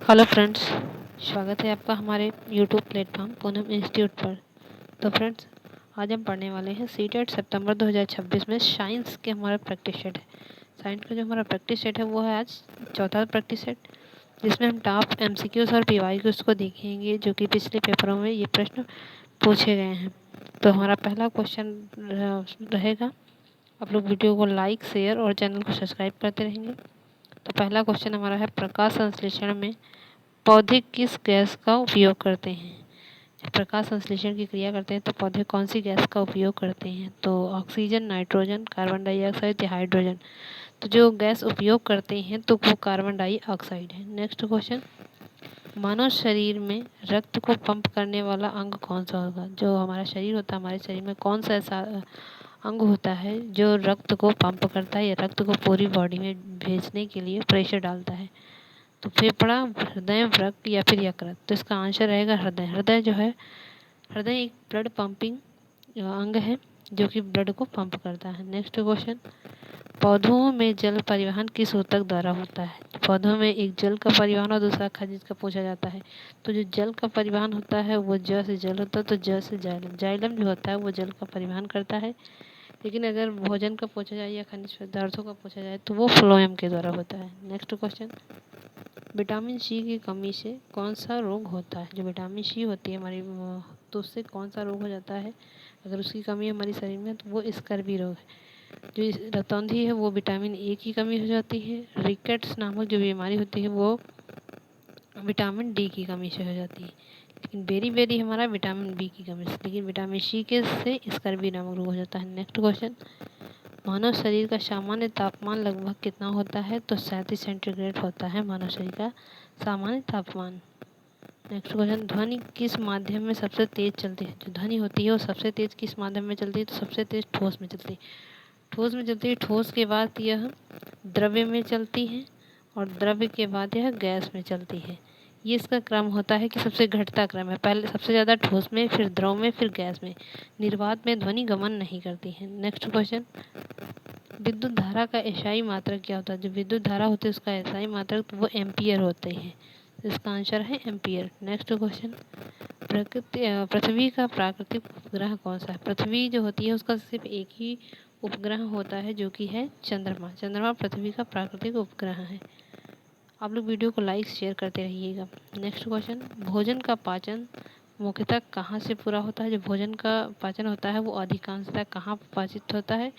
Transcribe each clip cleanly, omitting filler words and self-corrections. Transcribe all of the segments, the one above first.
Hello friends, स्वागत है आपका हमारे यूट्यूब प्लेटफॉर्म पूनम इंस्टीट्यूट पर। तो फ्रेंड्स, आज हम पढ़ने वाले हैं सीटेट सितंबर 2026 में साइंस के हमारा प्रैक्टिस सेट है। साइंस का जो हमारा प्रैक्टिस सेट है वो है आज चौथा प्रैक्टिस सेट, जिसमें हम टॉप एमसीक्यूज और पीवाईक्यूज को देखेंगे जो कि पिछले पेपरों में ये प्रश्न पूछे गए हैं। तो हमारा पहला क्वेश्चन रहेगा, आप लोग वीडियो को लाइक, शेयर और चैनल को सब्सक्राइब करते रहेंगे। तो पहला क्वेश्चन हमारा है, प्रकाश संश्लेषण में पौधे किस गैस का उपयोग करते हैं? जब प्रकाश संश्लेषण की क्रिया करते हैं तो पौधे कौन सी गैस का उपयोग करते हैं? तो ऑक्सीजन, नाइट्रोजन, कार्बन डाइऑक्साइड या हाइड्रोजन। तो जो गैस उपयोग करते हैं तो वो कार्बन डाइऑक्साइड है। नेक्स्ट क्वेश्चन, मानव शरीर में रक्त को पंप करने वाला अंग कौन सा होगा? जो हमारा शरीर होता है, हमारे शरीर में कौन सा ऐसा अंग होता है जो रक्त को पंप करता है या रक्त को पूरी बॉडी में भेजने के लिए प्रेशर डालता है? तो फेफड़ा, हृदय, वृक्क या फिर यकृत। तो इसका आंसर रहेगा हृदय। हृदय जो है, हृदय एक ब्लड पंपिंग अंग है जो कि ब्लड को पंप करता है। नेक्स्ट क्वेश्चन, पौधों में जल परिवहन किस ऊतक द्वारा होता है? पौधों में एक जल का परिवहन और दूसरा खनिज का पूछा जाता है। तो जो जल का परिवहन होता है वो ज से जल होता है, तो ज से जाइलम। जाइलम जो होता है वो जल का परिवहन करता है, लेकिन अगर भोजन का पूछा जाए या खनिज पदार्थों का पूछा जाए तो वो फ्लोएम के द्वारा होता है। नेक्स्ट क्वेश्चन, विटामिन सी की कमी से कौन सा रोग होता है? जो विटामिन सी होती है हमारी, तो उससे कौन सा रोग हो जाता है? अगर उसकी कमी है हमारे शरीर में तो वो स्कर्वी रोग है। जो रतौंधी है वो विटामिन ए की कमी हो जाती है। रिकेट्स नामक जो बीमारी होती है वो विटामिन डी की कमी से हो जाती है। लेकिन बेरी बेरी हमारा विटामिन बी की कमी से, लेकिन विटामिन सी के से स्कर्वी नामक रोग हो जाता है। नेक्स्ट क्वेश्चन, मानव शरीर का सामान्य तापमान लगभग कितना होता है? तो 37 सेंटीग्रेड होता है मानव शरीर का सामान्य तापमान। नेक्स्ट क्वेश्चन, ध्वनि किस माध्यम में सबसे तेज चलती है? जो ध्वनि होती है वो सबसे तेज किस माध्यम में चलती है? तो सबसे तेज ठोस में चलती है। ठोस में चलती है। ठोस के बाद यह द्रव्य में चलती है और द्रव्य के बाद यह गैस में चलती है। ये इसका क्रम होता है कि सबसे घटता क्रम है, पहले सबसे ज़्यादा ठोस में, फिर द्रव में, फिर गैस में। निर्वात में ध्वनि गमन नहीं करती है। नेक्स्ट क्वेश्चन, विद्युत धारा का एसआई मात्रक क्या होता है? जो विद्युत धारा होती है उसका एसआई मात्रक तो वो एम्पियर होते हैं। इसका आंसर है एम्पियर। नेक्स्ट क्वेश्चन, पृथ्वी का प्राकृतिक उपग्रह कौन सा है? पृथ्वी जो होती है उसका सिर्फ एक ही उपग्रह होता है जो कि है चंद्रमा। चंद्रमा पृथ्वी का प्राकृतिक उपग्रह है। आप लोग वीडियो को लाइक शेयर करते रहिएगा। नेक्स्ट क्वेश्चन, भोजन का पाचन मुख्यतः कहाँ से पूरा होता है? जो भोजन का पाचन होता है वो अधिकांशतः कहाँ पाचित होता है?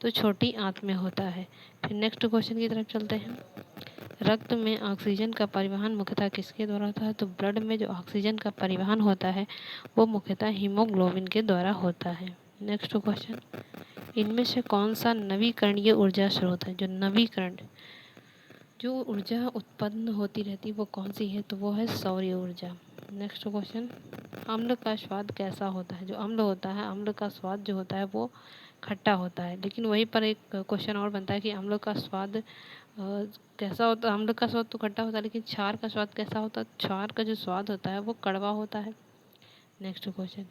तो छोटी आंत में होता है। फिर नेक्स्ट क्वेश्चन की तरफ चलते हैं, रक्त में ऑक्सीजन का परिवहन मुख्यतः किसके द्वारा होता है? तो ब्लड में जो ऑक्सीजन का परिवहन होता है वो मुख्यतः हीमोग्लोबिन के द्वारा होता है। नेक्स्ट क्वेश्चन, इनमें से कौन सा नवीकरणीय ऊर्जा स्रोत है? जो नवीकरण जो ऊर्जा उत्पन्न होती रहती है वो कौन सी है? तो वो है सौर ऊर्जा। नेक्स्ट क्वेश्चन, अम्ल का स्वाद कैसा होता है? जो अम्ल होता है, अम्ल का स्वाद जो होता है वो खट्टा होता है। लेकिन वहीं पर एक क्वेश्चन और बनता है कि अम्ल का स्वाद कैसा होता है? अम्ल का स्वाद तो खट्टा होता है, लेकिन क्षार का स्वाद कैसा होता है? क्षार का जो स्वाद होता है वो कड़वा होता है। नेक्स्ट क्वेश्चन,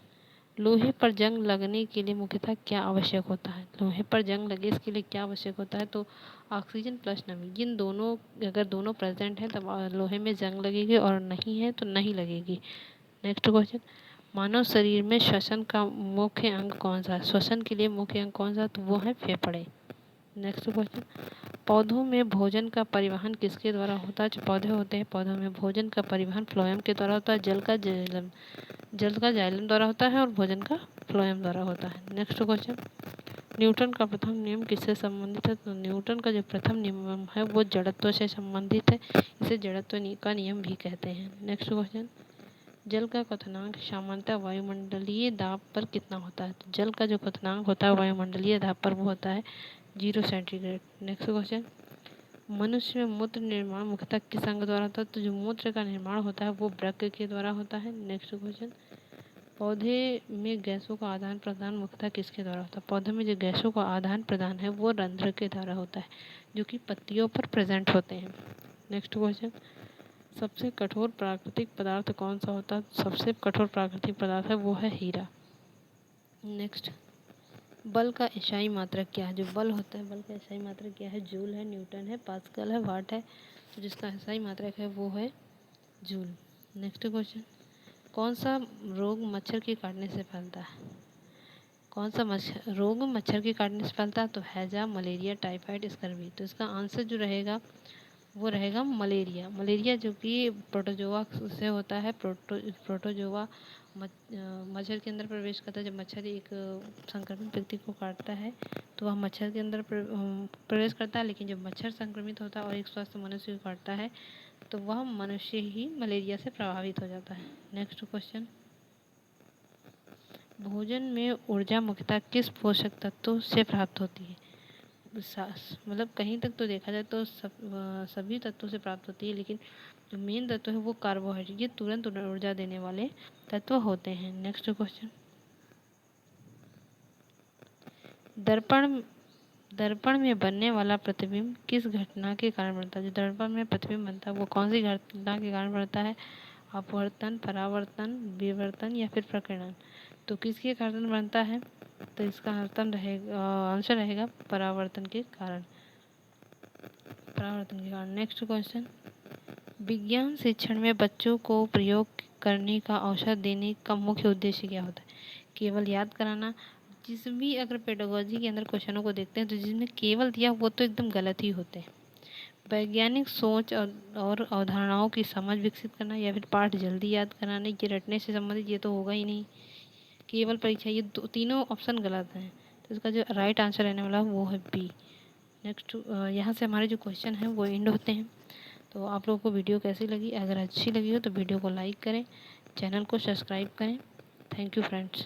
लोहे पर जंग लगने के लिए मुख्यतः क्या आवश्यक होता है? लोहे पर जंग लगे इसके लिए क्या आवश्यक होता है? तो ऑक्सीजन प्लस नमी, इन दोनों अगर दोनों प्रेजेंट है तब लोहे में जंग लगेगी, और नहीं है तो नहीं लगेगी। नेक्स्ट क्वेश्चन, मानव शरीर में श्वसन का मुख्य अंग कौन सा है? श्वसन के लिए मुख्य अंग कौन सा है? तो वो है फेफड़े। नेक्स्ट क्वेश्चन, पौधों में भोजन का परिवहन किसके द्वारा होता है? जो पौधे होते हैं पौधों में भोजन का परिवहन फ्लोएम के द्वारा होता है। जल का जाइलम द्वारा होता है और भोजन का फ्लोएम द्वारा होता है। नेक्स्ट क्वेश्चन, न्यूटन का प्रथम नियम किससे संबंधित है? तो न्यूटन का जो प्रथम नियम है वो जड़त्व से संबंधित है। इसे जड़त्व का नियम भी कहते हैं। नेक्स्ट क्वेश्चन, जल का क्वथनांक सामान्यतः वायुमंडलीय दाब पर कितना होता है? तो जल का जो क्वथनांक होता है वायुमंडलीय दाब पर वो होता है 0 सेंटीग्रेड। नेक्स्ट क्वेश्चन, मनुष्य में मूत्र निर्माण मुख्यतः किस अंग द्वारा होता है? तो जो मूत्र का निर्माण होता है वो वृक्क के द्वारा होता है। नेक्स्ट क्वेश्चन, पौधे में गैसों का आदान प्रदान मुख्यतः किसके द्वारा होता है? पौधे में जो गैसों का आदान प्रदान है वो रंध्र के द्वारा होता है, जो कि पत्तियों पर प्रेजेंट होते हैं। नेक्स्ट क्वेश्चन, सबसे कठोर प्राकृतिक पदार्थ कौन सा होता है? सबसे कठोर प्राकृतिक पदार्थ है वो है हीरा। नेक्स्ट, बल का एसआई मात्रक क्या है? जो बल होता है बल का एसआई मात्रक क्या है? जूल है, न्यूटन है, पास्कल है, वाट है। तो जिसका एसआई मात्रक है वो है जूल। नेक्स्ट क्वेश्चन, कौन सा रोग मच्छर के काटने से फैलता है? कौन सा रोग मच्छर के काटने से फैलता है? तो हैजा, मलेरिया, टाइफाइड, स्कर्वी। तो इसका आंसर जो रहेगा वो रहेगा मलेरिया। मलेरिया जो कि प्रोटोजोआ से होता है। प्रोटोजोआ मच्छर के अंदर प्रवेश करता है। जब मच्छर एक संक्रमित व्यक्ति को काटता है तो वह मच्छर के अंदर प्रवेश करता है, लेकिन जब मच्छर संक्रमित होता है और एक स्वस्थ मनुष्य को काटता है तो वह मनुष्य ही मलेरिया से प्रभावित हो जाता है। नेक्स्ट क्वेश्चन, भोजन में ऊर्जा मुख्यतः किस पोषक तत्व से प्राप्त होती है? मतलब कहीं तक तो देखा जाए तो सभी तत्वों से प्राप्त होती है, लेकिन जो मेन तत्व है वो कार्बोहाइड्रेट, ये तुरंत ऊर्जा देने वाले तत्व होते हैं। नेक्स्ट क्वेश्चन, दर्पण दर्पण में बनने वाला प्रतिबिंब किस घटना के कारण बनता है? जो दर्पण में प्रतिबिंब बनता है वो कौन सी घटना के कारण बनता है? अपवर्तन, परावर्तन, विवर्तन या फिर प्रकीर्णन। तो किसके कारण बनता है? तो इसका आंसर रहेगा परावर्तन के कारण। नेक्स्ट क्वेश्चन, विज्ञान शिक्षण में बच्चों को प्रयोग करने का अवसर देने का मुख्य उद्देश्य क्या होता है? केवल याद कराना। जिस भी अगर पेडागोजी के अंदर क्वेश्चनों को देखते हैं तो जिसमें केवल दिया वो तो एकदम गलत ही होते हैं। वैज्ञानिक सोच और अवधारणाओं की समझ विकसित करना या फिर पाठ जल्दी याद कराना, ये रटने से संबंधित ये तो होगा ही नहीं। केवल परीक्षा, ये तीनों ऑप्शन गलत हैं। तो इसका जो राइट आंसर रहने वाला वो है बी। नेक्स्ट, यहाँ से हमारे जो क्वेश्चन हैं वो एंड होते हैं। तो आप लोगों को वीडियो कैसी लगी? अगर अच्छी लगी हो तो वीडियो को लाइक करें, चैनल को सब्सक्राइब करें। Thank you friends.